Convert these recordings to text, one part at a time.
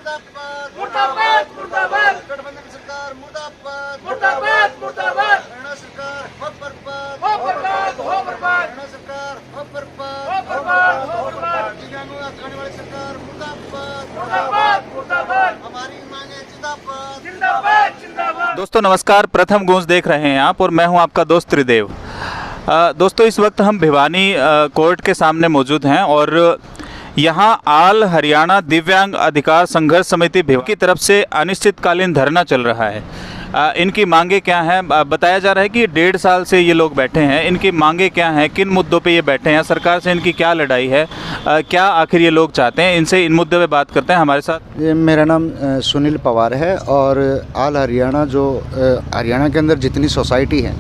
मुर्दाबाद मुर्दाबाद मुर्दाबाद गठबंधन सरकार मुर्दाबाद मुर्दाबाद मुर्दाबाद हरियाणा सरकार हो बर्बाद हो बर्बाद हो बर्बाद हरियाणा सरकार हो बर्बाद हो बर्बाद हो बर्बाद दिव्यांगों का खाने वाली सरकार मुर्दाबाद मुर्दाबाद मुर्दाबाद हमारी मांगे जिंदाबाद जिंदाबाद जिंदाबाद। दोस्तों नमस्कार, प्रथम गूंज देख रहे हैं आप और मैं हूं आपका दोस्त त्रिदेव। दोस्तों इस वक्त हम भिवानी कोर्ट के सामने मौजूद हैं और यहां ऑल हरियाणा दिव्यांग अधिकार संघर्ष समिति भिवानी की तरफ से अनिश्चितकालीन धरना चल रहा है। इनकी मांगे क्या हैं? बताया जा रहा है कि 1.5 साल से ये लोग बैठे हैं। इनकी मांगे क्या हैं, किन मुद्दों पे ये बैठे हैं, सरकार से इनकी क्या लड़ाई है, क्या आखिर ये लोग चाहते हैं, इनसे इन मुद्दों पे बात करते हैं। हमारे साथ मेरा नाम सुनील पवार है और ऑल हरियाणा जो हरियाणा के अंदर जितनी सोसाइटी है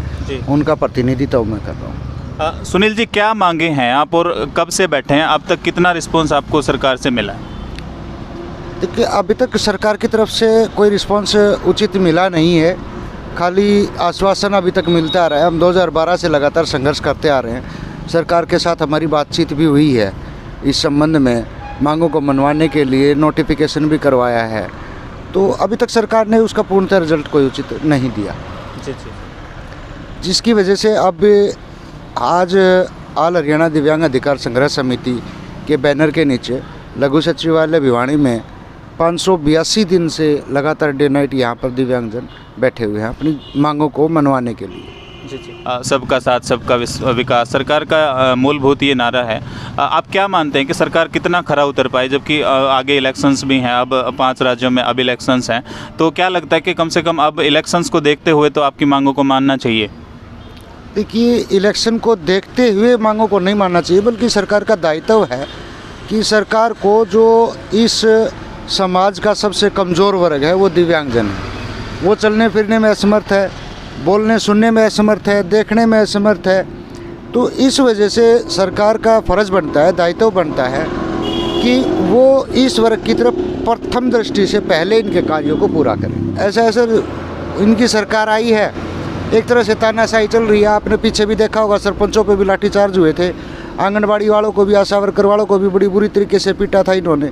उनका प्रतिनिधित्व मैं कर रहा हूँ। सुनील जी, क्या मांगे हैं आप और कब से बैठे हैं? अब तक कितना रिस्पॉन्स आपको सरकार से मिला है? देखिए, अभी तक सरकार की तरफ से कोई रिस्पांस उचित मिला नहीं है, खाली आश्वासन अभी तक मिलता आ रहा है। हम 2012 से लगातार संघर्ष करते आ रहे हैं। सरकार के साथ हमारी बातचीत भी हुई है इस संबंध में, मांगों को मनवाने के लिए नोटिफिकेशन भी करवाया है, तो अभी तक सरकार ने उसका पूर्णतः रिजल्ट कोई उचित नहीं दिया, जिसकी वजह से अब आज ऑल हरियाणा दिव्यांग अधिकार संघर्ष समिति के बैनर के नीचे लघु सचिवालय भिवानी में 582 दिन से लगातार डे नाइट यहाँ पर दिव्यांगजन बैठे हुए हैं अपनी मांगों को मनवाने के लिए। सबका साथ सबका विकास सरकार का मूलभूत ये नारा है। आप क्या मानते हैं कि सरकार कितना खरा उतर पाई, जबकि आगे इलेक्शंस भी हैं, अब 5 राज्यों में अब इलेक्शंस हैं, तो क्या लगता है कि कम से कम अब इलेक्शंस को देखते हुए तो आपकी मांगों को मानना चाहिए? देखिए, इलेक्शन को देखते हुए मांगों को नहीं मानना चाहिए, बल्कि सरकार का दायित्व है कि सरकार को जो इस समाज का सबसे कमज़ोर वर्ग है वो दिव्यांगजन है। वो चलने फिरने में असमर्थ है, बोलने सुनने में असमर्थ है, देखने में असमर्थ है। तो इस वजह से सरकार का फ़र्ज़ बनता है, दायित्व बनता है कि वो इस वर्ग की तरफ प्रथम दृष्टि से पहले इनके कार्यों को पूरा करें। ऐसा इनकी सरकार आई है, एक तरह से तानाशाही चल रही है। आपने पीछे भी देखा होगा, सरपंचों पे भी लाठीचार्ज हुए थे, आंगनबाड़ी वालों को भी, आशा वर्कर वालों को भी बड़ी बुरी तरीके से पीटा था इन्होंने।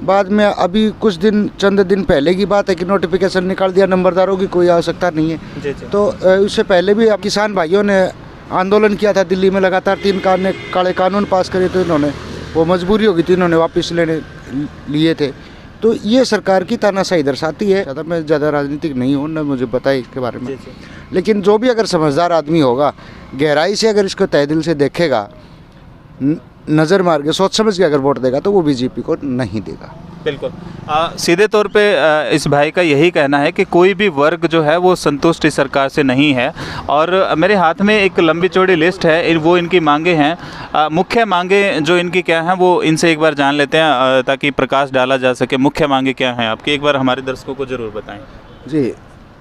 बाद में अभी कुछ चंद दिन पहले की बात है कि नोटिफिकेशन निकाल दिया, नंबरदारों की कोई आवश्यकता नहीं है। तो उससे पहले भी किसान भाइयों ने आंदोलन किया था दिल्ली में, लगातार 3 काले कानून पास करे, तो इन्होंने वो मजबूरी हो गई थी, इन्होंने वापस लेने लिए थे। तो ये सरकार की तानाशाही दर्शाती है। मैं ज़्यादा राजनीतिक नहीं हूँ, न मुझे पता है इसके बारे में, लेकिन जो भी अगर समझदार आदमी होगा, गहराई से अगर इसको तहे दिल से देखेगा, नज़र मार के सोच समझ के अगर वोट देगा, तो वो बीजेपी को नहीं देगा। बिल्कुल। सीधे तौर पे इस भाई का यही कहना है कि कोई भी वर्ग जो है वो संतुष्ट इस सरकार से नहीं है। और मेरे हाथ में एक लंबी चौड़ी लिस्ट है, वो इनकी मांगे हैं। मुख्य मांगे जो इनकी क्या हैं वो इनसे एक बार जान लेते हैं, ताकि प्रकाश डाला जा सके। मुख्य मांगे क्या हैं आपकी, एक बार हमारे दर्शकों को ज़रूर बताएँ। जी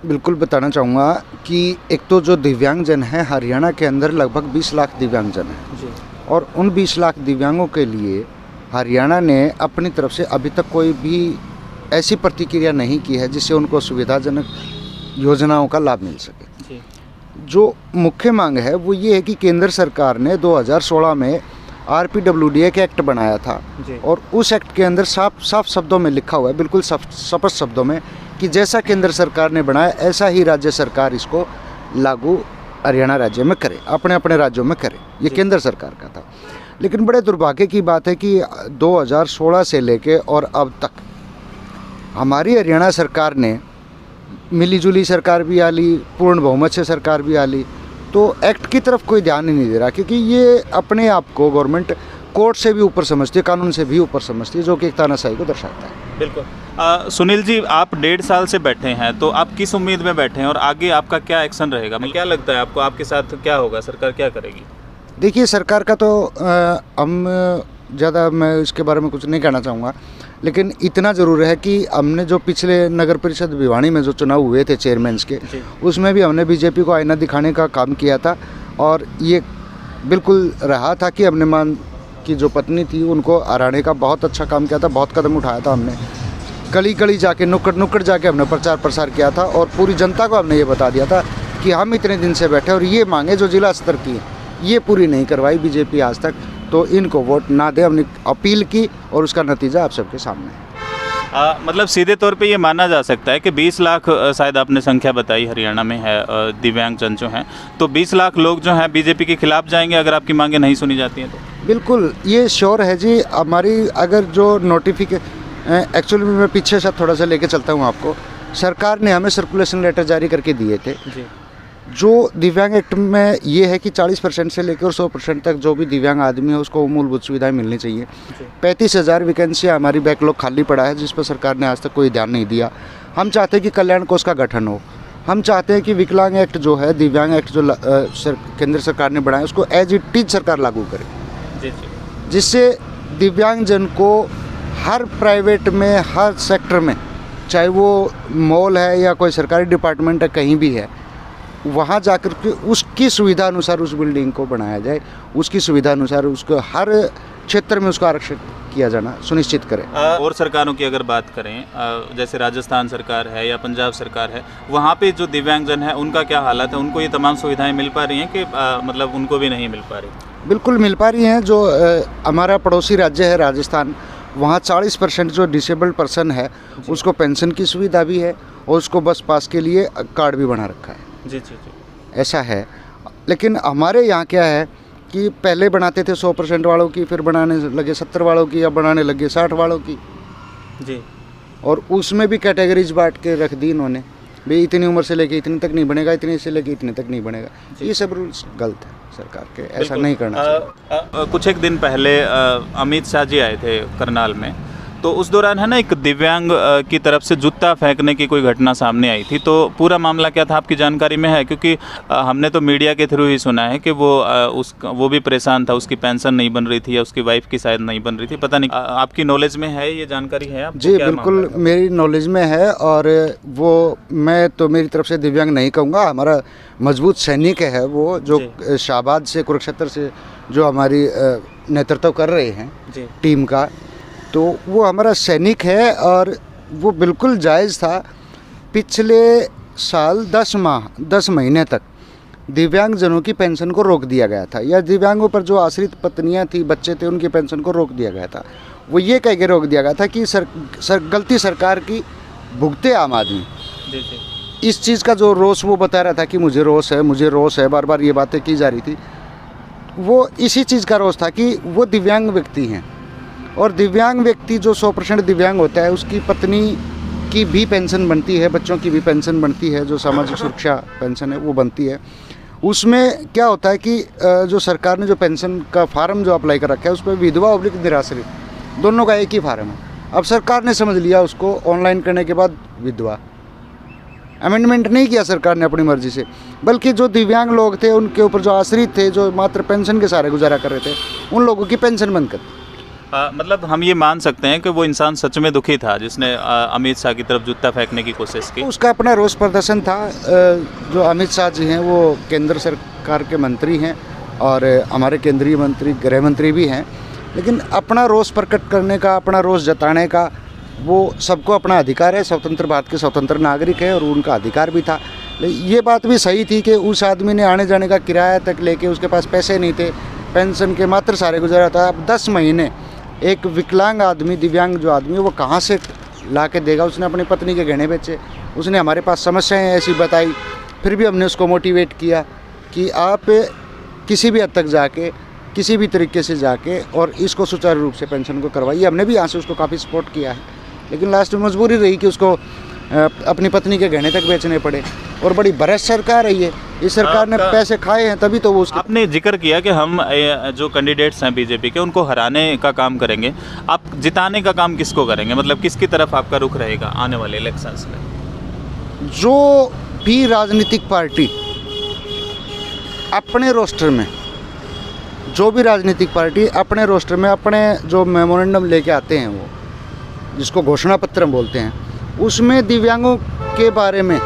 बिल्कुल बताना चाहूँगा कि एक तो जो दिव्यांगजन हैं हरियाणा के अंदर लगभग 20 लाख दिव्यांगजन हैं, और उन 20 लाख दिव्यांगों के लिए हरियाणा ने अपनी तरफ से अभी तक कोई भी ऐसी प्रतिक्रिया नहीं की है जिससे उनको सुविधाजनक योजनाओं का लाभ मिल सके। जो मुख्य मांग है वो ये है कि केंद्र सरकार ने 2016 में RPWDA के एक्ट बनाया था, और उस एक्ट के अंदर साफ शब्दों में लिखा हुआ है, बिल्कुल स्पष्ट शब्दों में, कि जैसा केंद्र सरकार ने बनाया ऐसा ही राज्य सरकार इसको लागू हरियाणा राज्य में करे, अपने अपने राज्यों में करे। ये केंद्र सरकार का था। लेकिन बड़े दुर्भाग्य की बात है कि 2016 से लेके और अब तक हमारी हरियाणा सरकार ने, मिलीजुली सरकार भी आ ली, पूर्ण बहुमत से सरकार भी आ ली, तो एक्ट की तरफ कोई ध्यान ही नहीं दे रहा, क्योंकि ये अपने आप को गवर्नमेंट कोर्ट से भी ऊपर समझती है, कानून से भी ऊपर समझती है, जो कि एक तानाशाही को दर्शाता है। बिल्कुल। सुनील जी, आप 1.5 साल से बैठे हैं, तो आप किस उम्मीद में बैठे हैं और आगे आपका क्या एक्शन रहेगा? क्या लगता है आपको, आपके साथ क्या होगा, सरकार क्या करेगी? देखिए, सरकार का तो हम ज़्यादा मैं इसके बारे में कुछ नहीं कहना चाहूँगा, लेकिन इतना ज़रूर है कि हमने जो पिछले नगर परिषद भिवानी में जो चुनाव हुए थे चेयरमैन्स के, उसमें भी हमने बीजेपी को आईना दिखाने का काम किया था, और ये बिल्कुल रहा था कि हमने मान की जो पत्नी थी उनको हराने का बहुत अच्छा काम किया था, बहुत कदम उठाया था हमने। गली गली जाके, नुक्कड़ जाके हमने प्रचार प्रसार किया था, और पूरी जनता को हमने ये बता दिया था कि हम इतने दिन से बैठे और ये मांगे जो जिला स्तर की हैं ये पूरी नहीं करवाई बीजेपी आज तक, तो इनको वोट ना दे। हमने अपील की और उसका नतीजा आप सबके सामने है। मतलब सीधे तौर पे ये माना जा सकता है कि 20 लाख शायद आपने संख्या बताई हरियाणा में है दिव्यांगजन जो हैं, तो 20 लाख लोग जो हैं बीजेपी के खिलाफ जाएंगे अगर आपकी मांगें नहीं सुनी जाती हैं तो? बिल्कुल ये श्योर है जी। हमारी अगर जो एक्चुअली मैं पीछे से थोड़ा सा लेके चलता हूँ आपको। सरकार ने हमें सर्कुलेशन लेटर जारी करके दिए थे जी। जो दिव्यांग एक्ट में ये है कि 40% से लेकर 100% तक जो भी दिव्यांग आदमी है उसको मूलभूत सुविधाएं मिलनी चाहिए। 35,000 वैकेंसी हमारी बैकलॉग खाली पड़ा है जिस पर सरकार ने आज तक कोई ध्यान नहीं दिया। हम चाहते हैं कि कल्याण कोष का गठन हो। हम चाहते हैं कि विकलांग एक्ट जो है, दिव्यांग एक्ट जो केंद्र सरकार ने बनाया उसको एज इट इज सरकार लागू करे जी। जिससे दिव्यांगजन को हर प्राइवेट में, हर सेक्टर में, चाहे वो मॉल है या कोई सरकारी डिपार्टमेंट है, कहीं भी है, वहाँ जाकर के उसकी सुविधा अनुसार उस बिल्डिंग को बनाया जाए, उसकी सुविधा अनुसार उसको हर क्षेत्र में उसको आरक्षित किया जाना सुनिश्चित करें। और सरकारों की अगर बात करें, जैसे राजस्थान सरकार है या पंजाब सरकार है, वहाँ पे जो दिव्यांगजन है उनका क्या हालत है? उनको ये तमाम सुविधाएं मिल पा रही हैं कि मतलब उनको भी नहीं मिल पा रही? बिल्कुल मिल पा रही हैं। जो हमारा पड़ोसी राज्य है राजस्थान, वहाँ 40% जो डिसेबल्ड पर्सन है उसको पेंशन की सुविधा भी है और उसको बस पास के लिए कार्ड भी बना रखा है। जी जी जी, ऐसा है। लेकिन हमारे यहाँ क्या है कि पहले बनाते थे 100% वालों की, फिर बनाने लगे 70 वालों की, अब बनाने लगे 60 वालों की जी। और उसमें भी कैटेगरीज बांट के रख दी इन्होंने, भाई इतनी उम्र से लेके इतने तक नहीं बनेगा, इतने से लेके इतने तक नहीं बनेगा। ये सब रूल्स गलत है सरकार के, ऐसा नहीं करना चाहिए। कुछ एक दिन पहले अमित शाह जी आए थे करनाल में, तो उस दौरान है ना एक दिव्यांग की तरफ से जूता फेंकने की कोई घटना सामने आई थी। तो पूरा मामला क्या था, आपकी जानकारी में है? क्योंकि हमने तो मीडिया के थ्रू ही सुना है कि वो भी परेशान था, उसकी पेंशन नहीं बन रही थी या उसकी वाइफ की शायद नहीं बन रही थी, पता नहीं। आपकी नॉलेज में है ये जानकारी है आपको? जी बिल्कुल मेरी नॉलेज में है। और वो मैं तो मेरी तरफ से दिव्यांग नहीं कहूँगा, हमारा मजबूत सैनिक है वो, जो शाहबाद से, कुरुक्षेत्र से जो हमारी नेतृत्व कर रहे हैं टीम का, तो वो हमारा सैनिक है और वो बिल्कुल जायज़ था। पिछले साल 10 महीने तक दिव्यांगजनों की पेंशन को रोक दिया गया था, या दिव्यांगों पर जो आश्रित पत्नियां थी, बच्चे थे, उनकी पेंशन को रोक दिया गया था। वो ये कह के रोक दिया गया था कि गलती सरकार की, भुगते आम आदमी। जी जी। इस चीज़ का जो रोष वो बता रहा था कि मुझे रोष है, मुझे रोष है, बार बार ये बातें की जा रही थी। वो इसी चीज़ का रोष था कि वो दिव्यांग व्यक्ति हैं और दिव्यांग व्यक्ति जो 100% दिव्यांग होता है उसकी पत्नी की भी पेंशन बनती है, बच्चों की भी पेंशन बनती है, जो सामाजिक सुरक्षा पेंशन है वो बनती है। उसमें क्या होता है कि जो सरकार ने जो पेंशन का फार्म जो अप्लाई कर रखा है उस पर विधवा और निराश्रित दोनों का एक ही फार्म है। अब सरकार ने समझ लिया उसको, ऑनलाइन करने के बाद विधवा, अमेंडमेंट नहीं किया सरकार ने अपनी मर्जी से, बल्कि जो दिव्यांग लोग थे उनके ऊपर जो आश्रित थे, जो मात्र पेंशन के सहारे गुजारा कर रहे थे, उन लोगों की पेंशन बंद कर दी। मतलब हम ये मान सकते हैं कि वो इंसान सच में दुखी था जिसने अमित शाह की तरफ जूता फेंकने की कोशिश की? उसका अपना रोष प्रदर्शन था। जो अमित शाह जी हैं वो केंद्र सरकार के मंत्री हैं और हमारे केंद्रीय मंत्री, गृह मंत्री भी हैं, लेकिन अपना रोष प्रकट करने का, अपना रोष जताने का वो सबको अपना अधिकार है। स्वतंत्र भारत के स्वतंत्र नागरिक है और उनका अधिकार भी था। ये बात भी सही थी कि उस आदमी ने आने जाने का किराया तक लेके, उसके पास पैसे नहीं थे, पेंशन के मात्र सारे गुजारा था। अब 10 महीने एक विकलांग आदमी, दिव्यांग जो आदमी है वो कहाँ से ला के देगा? उसने अपनी पत्नी के गहने बेचे, उसने हमारे पास समस्याएं ऐसी बताई, फिर भी हमने उसको मोटिवेट किया कि आप किसी भी हद तक जाके, किसी भी तरीके से जाके और इसको सुचारू रूप से पेंशन को करवाइए। हमने भी यहाँ से उसको काफ़ी सपोर्ट किया है, लेकिन लास्ट में मजबूरी रही कि उसको अपनी पत्नी के गहने तक बेचने पड़े। और बड़ी भ्रष्ट सरकार है ये, इस सरकार ने पैसे खाए हैं तभी तो वो उसके। आपने जिक्र किया कि हम जो कैंडिडेट्स हैं बीजेपी के उनको हराने का काम करेंगे, आप जिताने का काम किसको करेंगे? मतलब किसकी तरफ आपका रुख रहेगा आने वाले इलेक्शंस में? जो भी राजनीतिक पार्टी अपने रोस्टर में, जो भी राजनीतिक पार्टी अपने रोस्टर में अपने जो मेमोरेंडम लेके आते हैं, वो जिसको घोषणा पत्र बोलते हैं, उसमें दिव्यांगों के बारे में,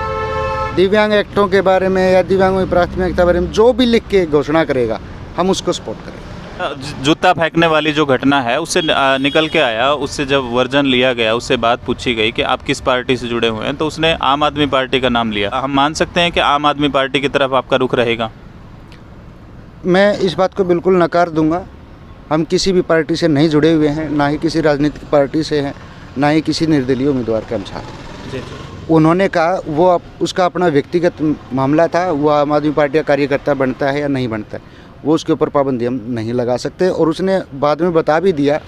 दिव्यांग एक्टों के बारे में या दिव्यांगों की प्राथमिकता के बारे में जो भी लिख के घोषणा करेगा, हम उसको सपोर्ट करेंगे। जूता फेंकने वाली जो घटना है उससे निकल के आया, उससे जब वर्जन लिया गया, उससे बात पूछी गई कि आप किस पार्टी से जुड़े हुए हैं, तो उसने आम आदमी पार्टी का नाम लिया। हम मान सकते हैं कि आम आदमी पार्टी की तरफ आपका रुख रहेगा? मैं इस बात को बिल्कुल नकार दूंगा। हम किसी भी पार्टी से नहीं जुड़े हुए हैं, ना ही किसी राजनीतिक पार्टी से हैं, ना ही किसी निर्दलीय उम्मीदवार के हम चाहते हैं। जी जी उन्होंने कहा वो उसका अपना व्यक्तिगत मामला था, वो आम आदमी पार्टी का कार्यकर्ता बनता है या नहीं बनता है, वो उसके ऊपर पाबंदी हम नहीं लगा सकते। और उसने बाद में बता भी दिया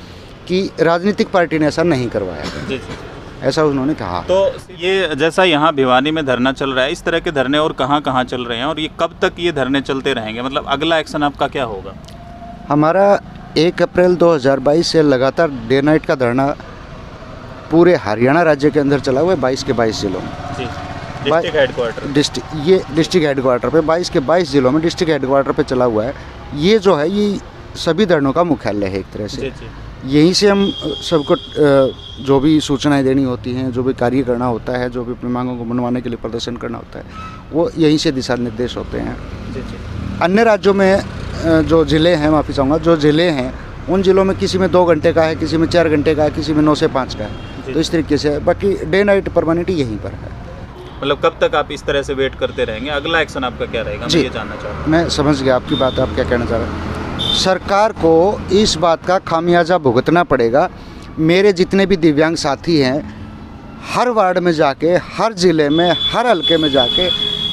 कि राजनीतिक पार्टी ने ऐसा नहीं करवाया, जी जी। ऐसा उन्होंने कहा। तो ये जैसा यहाँ भिवानी में धरना चल रहा है, इस तरह के धरने और कहाँ कहाँ चल रहे हैं, और ये कब तक ये धरने चलते रहेंगे? मतलब अगला एक्शन आपका क्या होगा? हमारा 1 अप्रैल 2022 से लगातार डे नाइट का धरना पूरे हरियाणा राज्य के अंदर चला हुआ है, 22 के 22 जिलों में। जी, डिस्ट्रिक्ट हेडक्वार्टर, डिस्ट्रिक्ट हेडक्वार्टर पे 22 के 22 जिलों में डिस्ट्रिक्ट हेडक्वार्टर पे चला हुआ है। ये जो है ये सभी धरनों का मुख्यालय है एक तरह से। जी जी यहीं से हम सबको जो भी सूचनाएं देनी होती हैं, जो भी कार्य करना होता है, जो भी अपनी मांगों को मनवाने के लिए प्रदर्शन करना होता है, वो यहीं से दिशा निर्देश होते हैं। जी जी। अन्य राज्यों में जो ज़िले हैं, माफ़ी चाहूँगा, जो ज़िले हैं उन ज़िलों में किसी में 2 घंटे का है, किसी में 4 घंटे का है, किसी में 9 से 5 का है। तो इस तरीके से है। बाकी डे नाइट परमानेंट यहीं पर है। मतलब कब तक आप इस तरह से वेट करते रहेंगे? अगला एक्शन आपका क्या रहेगा? मैं ये जानना चाहता हूँ। मैं समझ गया आपकी बात, आप क्या कहना चाह रहे हैं। सरकार को इस बात का खामियाजा भुगतना पड़ेगा। मेरे जितने भी दिव्यांग साथी हैं, हर वार्ड में जाके, हर ज़िले में, हर हलके में जाके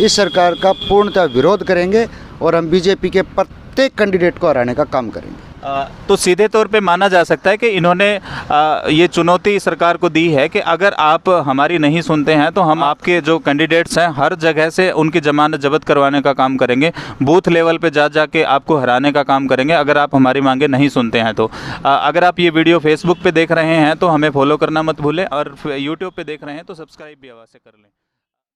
इस सरकार का पूर्णतः विरोध करेंगे और हम बीजेपी के प्रत्येक कैंडिडेट को हराने का काम करेंगे। तो सीधे तौर पे माना जा सकता है कि इन्होंने ये चुनौती सरकार को दी है कि अगर आप हमारी नहीं सुनते हैं तो हम आपके जो कैंडिडेट्स हैं हर जगह से उनकी जमानत जब्त करवाने का काम करेंगे, बूथ लेवल पे जा जाके आपको हराने का काम करेंगे अगर आप हमारी मांगे नहीं सुनते हैं तो। अगर आप ये वीडियो फेसबुक पे देख रहे हैं तो हमें फॉलो करना मत भूलें, और यूट्यूब पे देख रहे हैं तो सब्सक्राइब भी अवश्य कर लें।